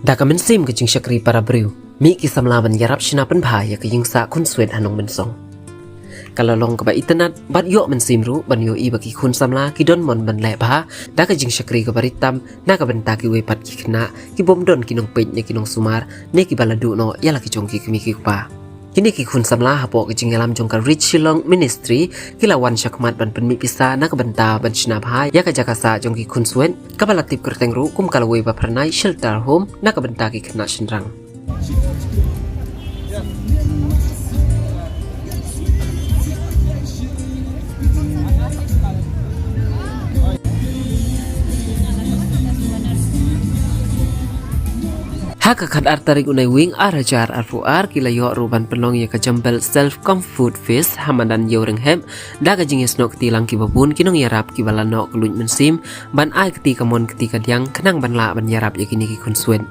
Dakamen sim ke jing syakri para briu. Mi ki samla ban yarap shina pen bhaya ke jing sa kun swet hanong men song. Kalau long ke ba internet bat yo men sim ru ban yo I bagi kun samla ki don mon ban le bha da ke jing syakri ke baritam na ka benta ki we pat ki khna ki bom don ki nong pej ne ki nong sumar ne ki baladu no yala ki jong ki mi ki pa. Kini ki kun samla hapo ke jing alam jong ka rich shillong ministry kila wan syakmat ban pen mi pisa na ka benta ban shina bha ya ka jakasa jong ki kun swet ka balatip kerteng ru kum kala we ba pranai shelter home na ka benta ki khna shinrang. Haka kat artarik unai wing arajar arfuar kila yo ruban penong ya kajambel self comfort face hamadan yo renghem daga jingis nok tilang ki babun kinong yarap ki bala nok luj mensim ban ai ketika mon ketika diang kenang ban la ban yarap ya kini ki konsuen.